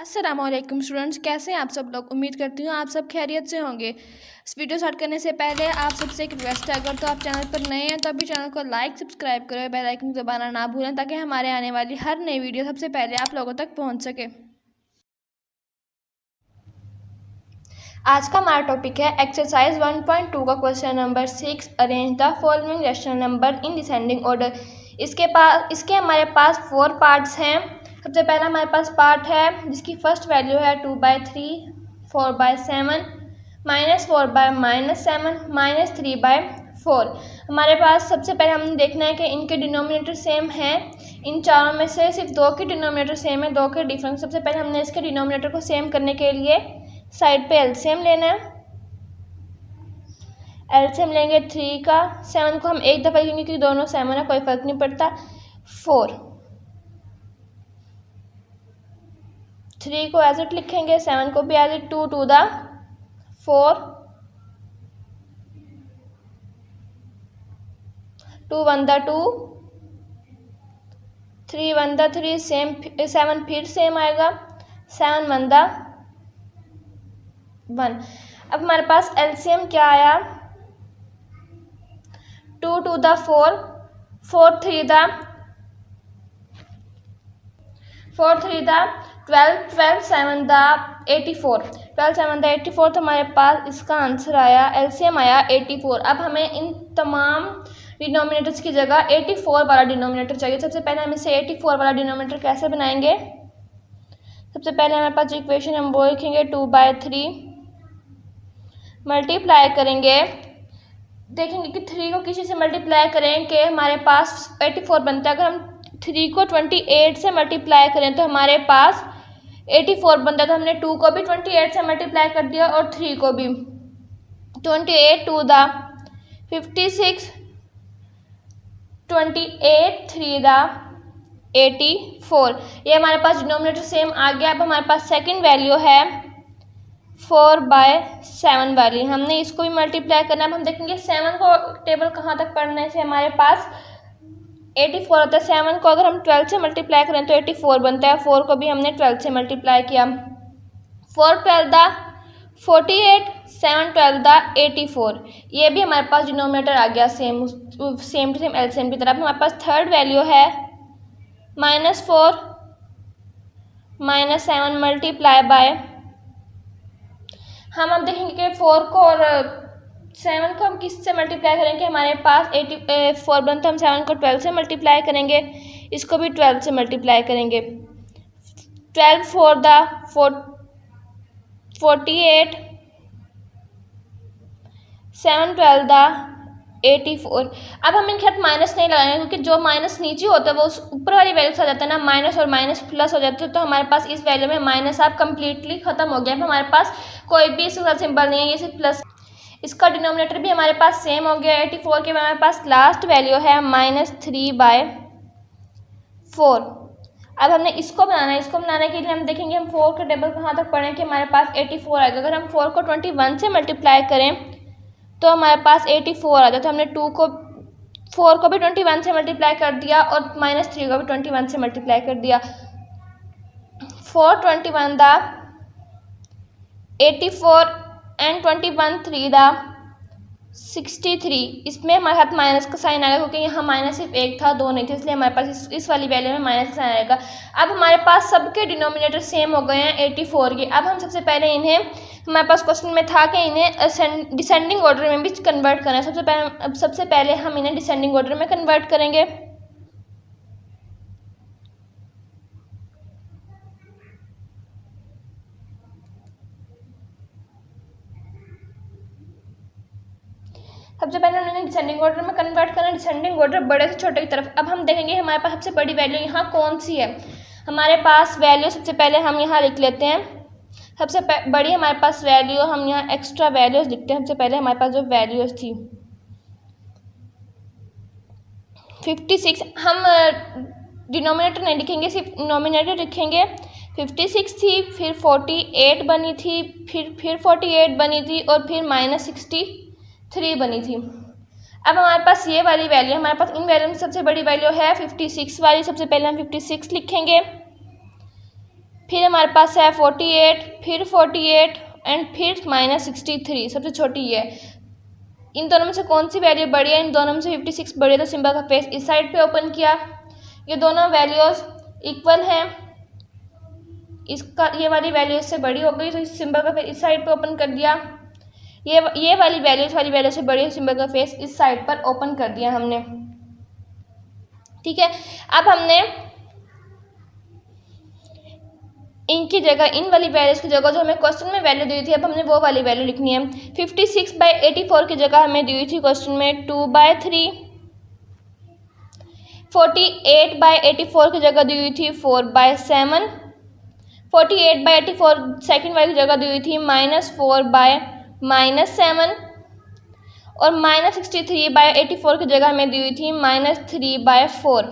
अस्सलामुअलैकुम स्टूडेंट्स, कैसे हैं आप सब लोग। उम्मीद करती हूँ आप सब खैरियत से होंगे। इस वीडियो स्टार्ट करने से पहले आप सबसे एक रिक्वेस्ट है, अगर तो आप चैनल पर नए हैं तो अभी चैनल को लाइक सब्सक्राइब करें, बेल आइकन दबाना ना भूलें ताकि हमारे आने वाली हर नई वीडियो सबसे पहले आप लोगों तक पहुँच सके। आज का हमारा टॉपिक है एक्सरसाइज 1.2 का question number 6, arrange the following rational number in descending order. इसके हमारे पास 4 पार्ट्स हैं। सबसे पहला हमारे पास पार्ट है जिसकी फर्स्ट वैल्यू है 2/3, 4/7, -4/-7, -3/4। हमारे पास सबसे पहले हमने देखना है कि इनके डिनोमिनेटर सेम हैं। इन चारों में से सिर्फ 2 के डिनोमिनेटर सेम है, 2 के डिफरेंस। सबसे पहले हमने इसके डिनोमिनेटर को सेम करने के लिए साइड पे एलसीएम लेना है। एलसीएम लेंगे 3 का। 7 को हम एक दफ़ा लेंगे क्योंकि दोनों 7 है, कोई फर्क नहीं पड़ता। 4, 3 को एज इट लिखेंगे, 7 को भी as it. 2 to the 4, 2 1 the 2, 3 1 the 3, same 7 फिर सेम आएगा, 7 1 the 1। अब हमारे पास एलसीएम क्या आया, 2 to the 4, 4 3 the 12, 12 7 the 84, 12 7 the 84। तो हमारे पास इसका आंसर आया, एलसीएम आया 84। अब हमें इन तमाम डिनोमिनेटर्स की जगह 84 वाला डिनोमिनेटर चाहिए। सबसे पहले हम इसे 84 वाला डिनोमिनेटर कैसे बनाएंगे। सबसे पहले हमारे पास इक्वेशन हम वो लिखेंगे, 2/3 मल्टीप्लाई करेंगे। देखेंगे कि 3 को किसी से मल्टीप्लाई करें कि हमारे पास 84 बनता है। अगर हम 3 को 28 से मल्टीप्लाई करें तो हमारे पास 84 बनता है। तो हमने 2 को भी 28 से मल्टीप्लाई कर दिया और 3 को भी। 28 2 the 56, 28 3 the 84। ये हमारे पास डिनोमिनेटर सेम आ गया। अब हमारे पास सेकंड वैल्यू है 4/7 वाली, हमने इसको भी मल्टीप्लाई करना है। अब हम देखेंगे 7 को टेबल कहाँ तक पढ़ने से हमारे पास 84 होता है। 7 को अगर हम 12 से मल्टीप्लाई करें तो 84 बनता है। 4 को भी हमने 12 से मल्टीप्लाई किया, 4 12 the 48, 7 12 the 84। ये भी हमारे पास डिनोमिनेटर आ गया सेम टू सेम एलसीएम की तरफ। हमारे पास थर्ड वैल्यू है -4 -7 मल्टीप्लाई बाय। हम अब देखेंगे कि 4 को और 7 को हम किससे मल्टीप्लाई करेंगे। हमारे पास 84 बनता है। हम 7 को 12 से मल्टीप्लाई करेंगे, इसको भी 12 से मल्टीप्लाई करेंगे। 12 4 the 48, 7 12 the 84। अब हम इनके साथ माइनस नहीं लगाएंगे क्योंकि जो माइनस नीचे होता है वो उस ऊपर वाली वैल्यू से आ जाता है ना, माइनस और माइनस प्लस हो जाते हैं। तो हमारे पास इस वैल्यू में माइनस अब कम्प्लीटली खत्म हो गया। अब हमारे पास कोई भी इसका सिंबल नहीं है, ये सिर्फ प्लस। इसका डिनोमिनेटर भी हमारे पास सेम हो गया। 84 के हमारे पास लास्ट वैल्यू है -3/4। अब हमने इसको बनाना है। इसको बनाने के लिए हम देखेंगे हम 4 के टेबल कहाँ तक पढ़ें कि हमारे पास 84 आएगा। अगर हम 4 को 21 से मल्टीप्लाई करें तो हमारे पास 84 आ जाता है। हमने 4 को भी 21 से मल्टीप्लाई कर दिया और -3 को भी 21 से मल्टीप्लाई कर दिया। 4 21 the 84 एंड 21 3 the 63। इसमें हमारे साथ माइनस का साइन आएगा क्योंकि यहाँ माइनस सिर्फ एक था, 2 नहीं थे, इसलिए हमारे पास इस वाली वैल्यू में माइनस का साइन आएगा। अब हमारे पास सबके डिनोमिनेटर सेम हो गए हैं 84 के। अब हम सबसे पहले इन्हें, हमारे पास क्वेश्चन में था कि इन्हें डिसेंडिंग ऑर्डर में भी कन्वर्ट करना है। सबसे पहले हम इन्हें डिसेंडिंग ऑर्डर में कन्वर्ट करेंगे। सबसे पहले हमने डिसेंडिंग ऑर्डर में कन्वर्ट करना है, डिसेंडिंग ऑर्डर बड़े से छोटे की तरफ। अब हम देखेंगे हमारे पास सबसे बड़ी वैल्यू यहाँ कौन सी है। हमारे पास वैल्यू सबसे पहले हम यहाँ लिख लेते हैं। सबसे बड़ी हमारे पास वैल्यू, हम यहाँ एक्स्ट्रा वैल्यूज लिखते हैं। सबसे पहले हमारे पास जो वैल्यूज थी 56, हम डिनोमिनेटर नहीं लिखेंगे, सिर्फ नोमिनेटर लिखेंगे। 56 थी, फिर 48 बनी थी, फिर 48 बनी थी और फिर -63 बनी थी। अब हमारे पास ये वाली वैल्यू, हमारे पास इन वैल्यू में सबसे बड़ी वैल्यू है 56 वाली। सबसे पहले हम 56 लिखेंगे, फिर हमारे पास है 48, फिर 48 एंड फिर -63, सबसे छोटी है। इन दोनों में से कौन सी वैल्यू बड़ी है? इन दोनों में से 56 बड़ी है, तो सिंबल का फेस इस साइड पे ओपन किया। ये दोनों वैल्यूज इक्वल हैं, इसका ये वाली वैल्यू इससे बड़ी हो गई तो इस सिंबल का फेस इस साइड पे ओपन कर दिया। ये वाली वैल्यू इस वाली वैल्यू से बड़ी है, सिंबल का फेस इस साइड पर ओपन कर दिया हमने। ठीक है, अब हमने इनकी जगह, इन वाली वैल्यूज की जगह जो हमें क्वेश्चन में वैल्यू दी थी, अब हमने वो वाली वैल्यू लिखनी है। 56/84 की जगह हमें दी थी क्वेश्चन में 2/3। 48/84 की जगह दी हुई थी 4/7। 48/84 सेकेंड वाली जगह दी हुई थी -4/-7। और -63/84 की जगह हमें दी हुई थी -3/4।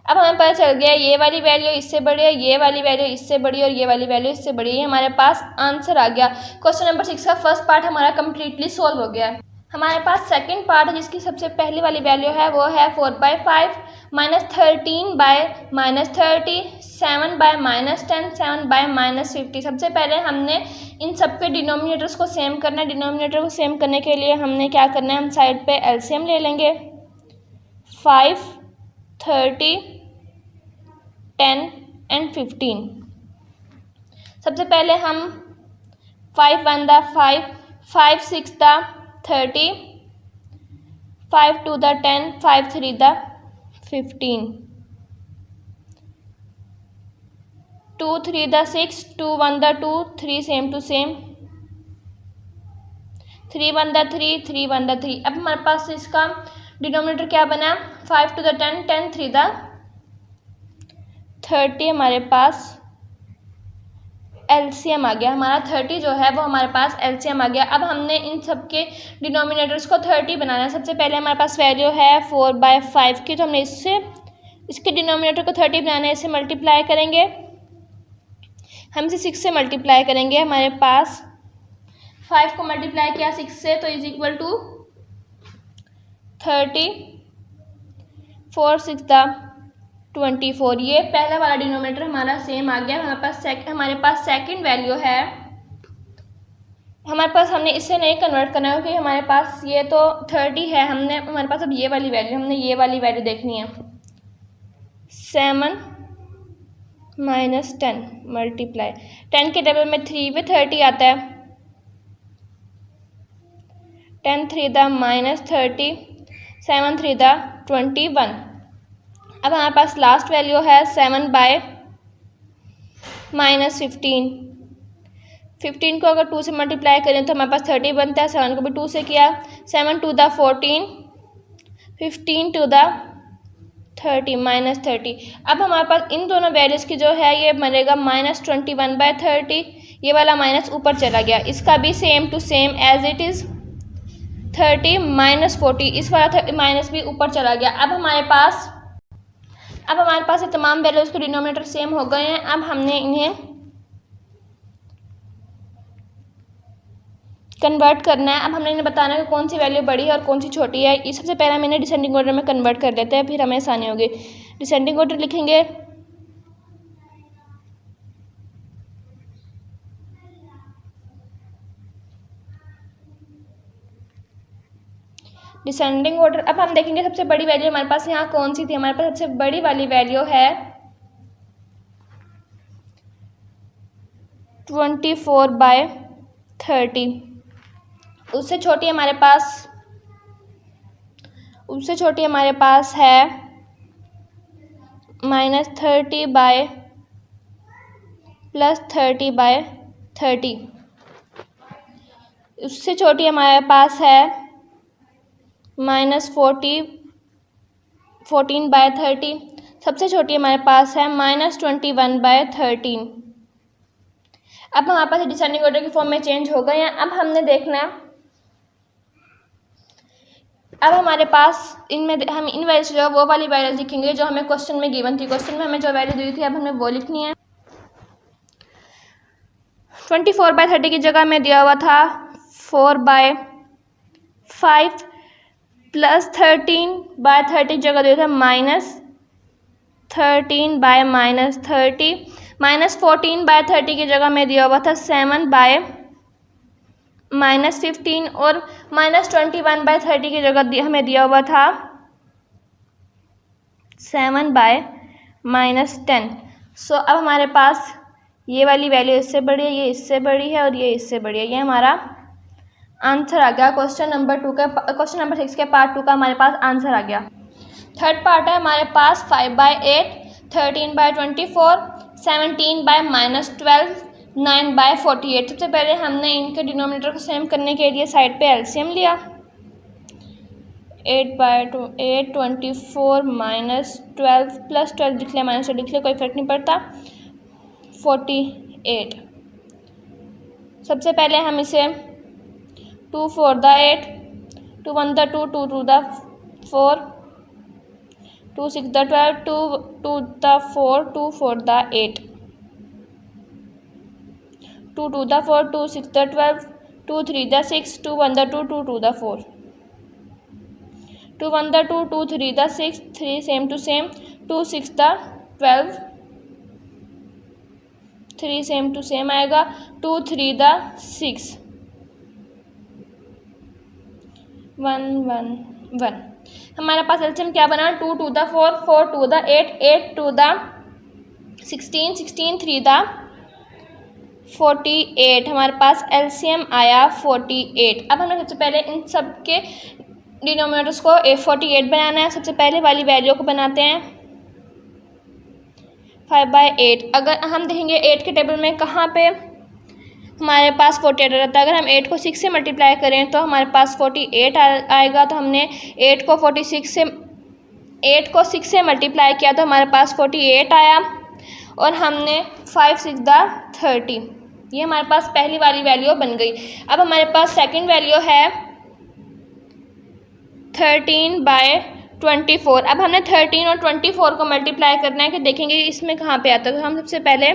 अब हमें पता चल गया ये वाली वैल्यू इससे बड़ी है, ये वाली वैल्यू इससे बड़ी है और ये वाली वैल्यू इससे बड़ी है। ये हमारे पास आंसर आ गया। क्वेश्चन नंबर 6 का फर्स्ट पार्ट हमारा कंप्लीटली सोल्व हो गया है। हमारे पास सेकंड पार्ट है जिसकी सबसे पहली वाली वैल्यू है वो है 4/5, -13/-30, 7/-10, 7/-50। सबसे पहले हमने इन सब के डिनोमिनेटर्स को सेम करना है। डिनोमिनेटर को सेम करने के लिए हमने क्या करना है, हम साइड पे एलसीएम ले लेंगे। 5, 30, 10 एंड 15। सबसे पहले हम 5 1 दा 5, 5 6 दा 30, 5 2 दा 10, 5 3 दा 15, 2 3 दा 6, 2 1 दा 2, 3 सेम टू सेम, 3 1 दा 3, 3 1 दा 3। अब हमारे पास इसका डिनोमिनेटर क्या बना, 5 2 दा 10, 10 3 दा 30। हमारे पास एलसीएम आ गया, हमारा 30 जो है वो हमारे पास एलसीएम आ गया। अब हमने इन सब के डिनोमिनेटर्स को 30 बनाना है। सबसे पहले हमारे पास वैल्यू है 4/5 की, तो हमने इसके डिनोमिनेटर को 30 बनाना है। इसे मल्टीप्लाई करेंगे, हम इसे 6 से मल्टीप्लाई करेंगे। हमारे पास 5 को मल्टीप्लाई किया 6 से तो इज इक्वल टू 30, 4 6 दा 24। ये पहला वाला डिनोमिनेटर हमारा सेम आ गया। हमारे पास सेकंड वैल्यू है, हमारे पास हमने इसे नहीं कन्वर्ट करना है क्योंकि हमारे पास ये तो 30 है। हमारे पास अब ये वाली वैल्यू, हमने ये वाली वैल्यू देखनी है। 7 - 10 मल्टीप्लाई 10 के टेबल में 3 पे 30 आता है, 10 3 दा -30, 7 3 दा 21। अब हमारे पास लास्ट वैल्यू है 7/-15। 15 को अगर 2 से मल्टीप्लाई करें तो हमारे पास 30 बनता है। 7 को भी 2 से किया, 7 2 दा 14, 15 2 दा 30, -30। अब हमारे पास इन दोनों वैल्यूज़ की जो है ये बनेगा -21/30। ये वाला माइनस ऊपर चला गया, इसका भी same to same as it is 30 -40, इस वाला माइनस भी ऊपर चला गया। अब हमारे पास ये तमाम वैल्यूज़ के डिनोमिनेटर सेम हो गए हैं। अब हमने इन्हें कन्वर्ट करना है। अब हमने इन्हें बताना है कि कौन सी वैल्यू बड़ी है और कौन सी छोटी है। ये सबसे पहले हम इन्हें डिसेंडिंग ऑर्डर में कन्वर्ट कर लेते हैं, फिर हमें आसानी होगी। डिसेंडिंग ऑर्डर लिखेंगे, डिसेंडिंग ऑर्डर। अब हम देखेंगे सबसे बड़ी वैल्यू हमारे पास यहाँ कौन सी थी। हमारे पास सबसे बड़ी वाली वैल्यू है 24/30। उससे छोटी हमारे पास है -30/+30/30। उससे छोटी हमारे पास है -14/30। सबसे छोटी हमारे पास है -21/13। अब हमारे पास डिसेंडिंग ऑर्डर की फॉर्म में चेंज हो गए हैं। अब हमने देखना है, अब हमारे पास इनमें हम इन वैल्यूज जो वो वाली वैल्यूज लिखेंगे जो हमें क्वेश्चन में गिवन थी। क्वेश्चन में हमें जो वैल्यू दी थी अब हमें वो लिखनी है। 24/30 की जगह में दिया हुआ था 4/5 प्लस 13/30 जगह दिया था -13/-30। -14/30 की जगह हमें दिया हुआ था 7/-15 और -21/30 की जगह हमें दिया हुआ था 7/-10। सो अब हमारे पास ये वाली वैल्यू इससे बड़ी है, ये इससे बड़ी है और ये इससे बड़ी है। ये हमारा आंसर आ गया क्वेश्चन नंबर 6 के पार्ट 2 का हमारे पास आंसर आ गया। थर्ड पार्ट है हमारे पास 5/8, 13/24, 17/-12, 9/48। सबसे पहले हमने इनके डिनोमिनेटर को सेम करने के लिए साइड पे एलसीएम लिया। 8/8, 24 -12 +12 लिख लिया, -12 लिख लिया, कोई फर्क नहीं पड़ता। 48। सबसे पहले हम इसे 2 4 द 8, 2 1 द 2, 2 2 द 4, 2 6 द 12, 2 2 द 4, 2 4 द 8, 2 2 द 4, 2 6 द 12, 2 3 द 6, 2 1 द 2, 2 2 द 4, 2 1 द 2, 2 3 द 6, 3 सेम टू सेम, 2 6 द 12, 3 सेम टू सेम आएगा, 2 3 द 6, 1 1 1। हमारे पास एलसीएम क्या बना, 2 2 द 4, 4 2 द 8, 8 2 द 16, 16 3 द 48। हमारे पास एलसीएम आया 48। अब हमें सबसे पहले इन सब के डिनोमिनेटर्स को 48 बनाना है। सबसे पहले वाली वैल्यू को बनाते हैं 5/8। अगर हम देखेंगे 8 के टेबल में कहाँ पे हमारे पास 48 रहता है। अगर हम 8 को 6 से मल्टीप्लाई करें तो हमारे पास 48 आएगा। तो हमने 8 को 6 से मल्टीप्लाई किया तो हमारे पास 48 आया। और हमने 5 6 द 30, ये हमारे पास पहली वाली वैल्यू बन गई। अब हमारे पास सेकंड वैल्यू है 13/24। अब हमने 13 और 24 को मल्टीप्लाई करना है कि देखेंगे इसमें कहाँ पे आता है। तो हम सबसे पहले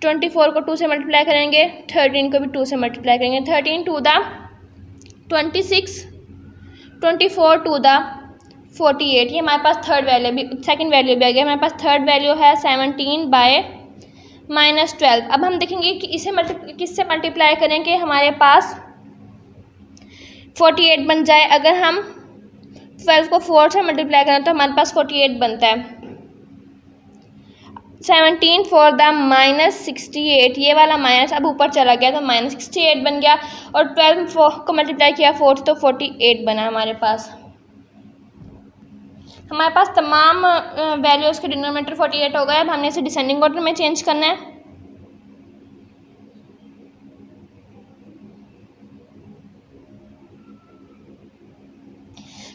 24 को 2 से मल्टीप्लाई करेंगे, 13 को भी 2 से मल्टीप्लाई करेंगे। 13 2 द 26, 24 2 द 48। ये हमारे पास सेकंड वैल्यू भी आ गया। हमारे पास थर्ड वैल्यू है 17/-12। अब हम देखेंगे कि इसे किससे मल्टीप्लाई करेंगे हमारे पास 48 बन जाए। अगर हम 12 को 4 से मल्टीप्लाई करें तो हमारे पास 48 बनता है। 17 4 द -68, ये वाला माइनस अब ऊपर चला गया तो -68 बन गया। और 12 को मल्टीप्लाई किया 4 तो 48 बना हमारे पास। हमारे पास तमाम वैल्यूज़ के डिनोमिनेटर 48 हो गए। अब हमने इसे डिसेंडिंग ऑर्डर में चेंज करना है।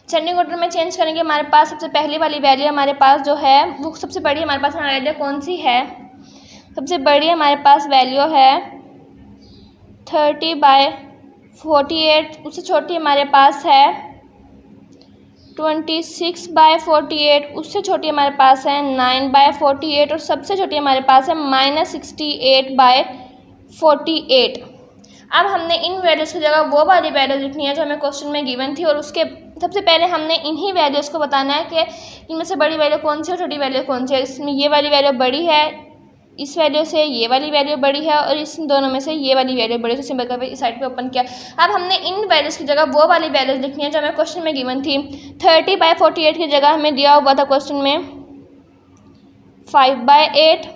डिसेंडिंग ऑर्डर में चेंज करेंगे। हमारे पास सबसे पहली वाली वैल्यू हमारे पास जो है वो सबसे बड़ी हमारे पास आइडिया कौन सी है। सबसे बड़ी हमारे पास वैल्यू है 30/48। उससे छोटी हमारे पास है 26/48। उससे छोटी हमारे पास है 9/48। और सबसे छोटी हमारे पास है -68/48। अब हमने इन वैल्यूज़ की जगह वो वाली वैल्यूज़ लिखनी है जो हमें क्वेश्चन में गिवन थी। और उसके सबसे पहले हमने इन्हीं वैल्यूज़ को बताना है कि इनमें से बड़ी वैल्यू कौन सी है और छोटी वैल्यू कौन सी है। इसमें ये वाली वैल्यू बड़ी है, इस वैल्यू से ये वाली वैल्यू बड़ी है और इस दोनों में से ये वाली वैल्यू बड़ी है। तो सिंबल का इस साइड पे ओपन किया। अब हमने इन वैल्यूज़ की जगह वो वाली वैल्यूज़ लिखनी है जो हमें क्वेश्चन में गिवन थी। 30/48 की जगह हमें दिया हुआ था क्वेश्चन में 5/8।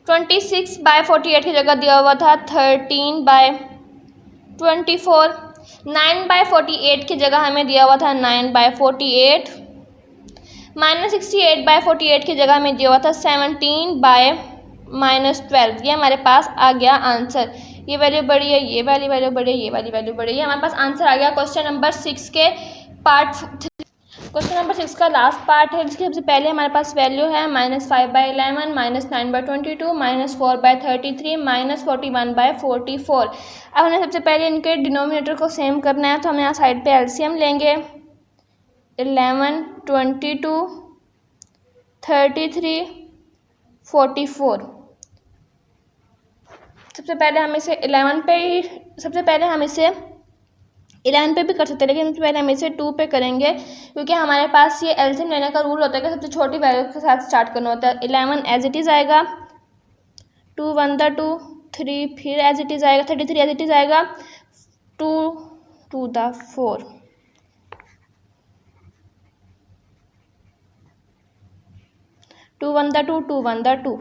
26/48 की जगह दिया हुआ था 13/24। 9/48 की जगह हमें दिया हुआ था 9/48। -68/48 की जगह हमें दिया हुआ था 17/-12। ये हमारे पास आ गया आंसर। ये वैल्यू बड़ी है, ये वाली वैल्यू बड़ी है, ये वाली वैल्यू बड़ी है। हमारे पास आंसर आ गया क्वेश्चन नंबर 6 के पार्ट। क्वेश्चन नंबर 6 का लास्ट पार्ट है जिसकी सबसे पहले हमारे पास वैल्यू है -5/11, -9/22, -4/33, -41/44। अब हमें सबसे पहले इनके डिनोमिनेटर को सेम करना है। तो हम यहाँ साइड पे एलसीएम लेंगे। 11, 22, 33, 44। सबसे पहले हम इसे 11 पे भी कर सकते हैं, लेकिन सबसे पहले हम इसे 2 पे करेंगे, क्योंकि हमारे पास ये एलसीएम लेने का रूल होता है कि सबसे छोटी वैल्यू के साथ स्टार्ट करना होता है। 11 एज इट इज़ आएगा, 2 1 द 2, 3 फिर एज इट इज़ आएगा, 33 एज इट इज़ आएगा, 2 2 द 4, टू 1 द 2, 2 1 द 2।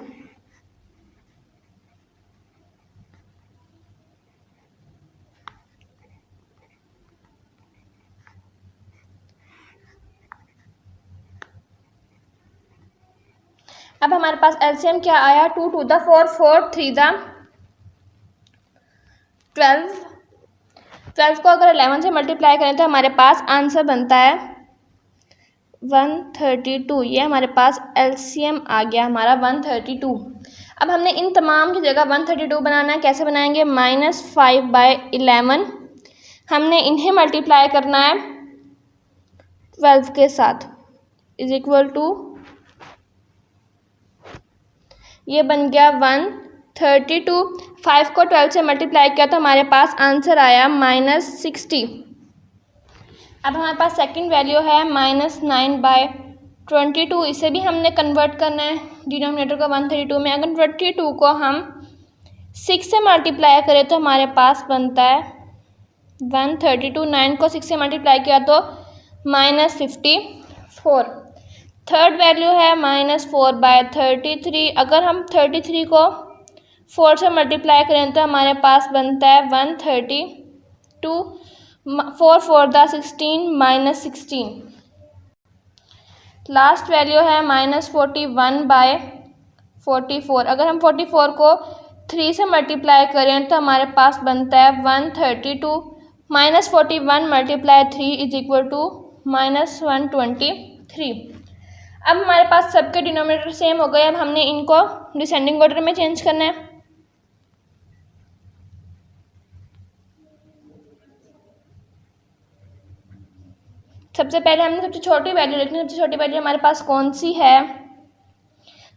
अब हमारे पास एलसीएम क्या आया, 2 2 द 4, 4 3 द 12। 12 को अगर 11 से मल्टीप्लाई करें तो हमारे पास आंसर बनता है 132। ये हमारे पास एलसीएम आ गया हमारा 132। अब हमने इन तमाम की जगह 132 बनाना है। कैसे बनाएंगे, -5/11 हमने इन्हें मल्टीप्लाई करना है 12 के साथ, इज इक्वल टू, ये बन गया 132। 5 को 12 से मल्टीप्लाई किया तो हमारे पास आंसर आया -60। अब हमारे पास सेकंड वैल्यू है -9/22। इसे भी हमने कन्वर्ट करना है डिनोमिनेटर को 132 में। अगर 22 को हम 6 से मल्टीप्लाई करें तो हमारे पास बनता है 132। 9 को 6 से मल्टीप्लाई किया तो -54। थर्ड वैल्यू है -4/33। अगर हम 33 को 4 से मल्टीप्लाई करें तो हमारे पास बनता है 132। 4 4 द 16, -16। लास्ट वैल्यू है -41/44। अगर हम 44 को 3 से मल्टीप्लाई करें तो हमारे पास बनता है 132। -41 × 3 इज इक्वल टू -123। अब हमारे पास सबके डिनोमिनेटर सेम हो गए। अब हमने इनको डिसेंडिंग ऑर्डर में चेंज करना है। सबसे पहले हमने सबसे छोटी वैल्यू लिखनी है। सबसे छोटी वैल्यू हमारे पास कौन सी है,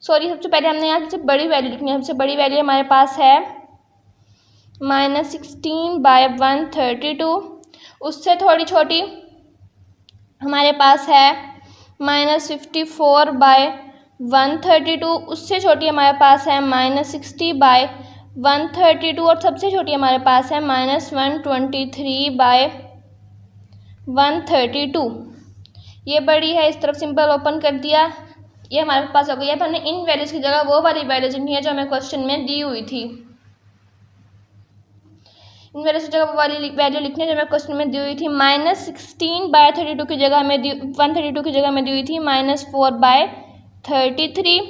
सबसे पहले हमने यहाँ सबसे बड़ी वैल्यू लिखनी है। सबसे बड़ी वैल्यू हमारे पास है -16/132। उससे थोड़ी छोटी हमारे पास है -54/132। उससे छोटी हमारे पास है -60/132। और सबसे छोटी हमारे पास है -123/132। ये बड़ी है, इस तरफ सिंपल ओपन कर दिया, ये हमारे पास हो गई। अब हमने इन वैल्यूज़ की जगह वो वाली वैल्यूज लिखनी है जो हमें क्वेश्चन में दी हुई थी। इन वैल्यूज की जगह वो वाली वैल्यू लिखनी है जो हमें क्वेश्चन में दी हुई थी। -16/32 की जगह हमें 132 की जगह हमें दी हुई थी -4/33।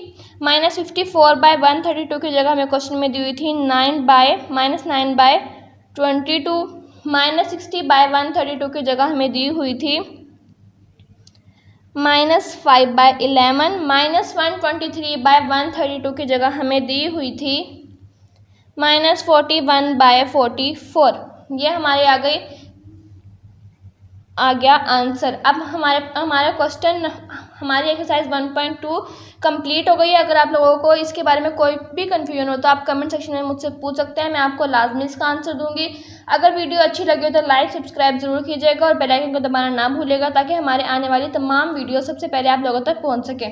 -54/132 की जगह हमें क्वेश्चन में दी हुई थी -9/22। -60/132 की जगह हमें दी हुई थी -5/11। -123/132 की जगह हमें दी हुई थी -41/44। ये हमारे आ गया आंसर। अब हमारा क्वेश्चन, हमारी एक्सरसाइज 1.2 कंप्लीट हो गई है। अगर आप लोगों को इसके बारे में कोई भी कन्फ्यूजन हो तो आप कमेंट सेक्शन में मुझसे पूछ सकते हैं, मैं आपको लाजमी इसका आंसर दूंगी। अगर वीडियो अच्छी लगी हो तो लाइक सब्सक्राइब जरूर कीजिएगा और बेल आइकन को दबाना ना भूलिएगा, ताकि हमारे आने वाली तमाम वीडियो सबसे पहले आप लोगों तक पहुंच सके।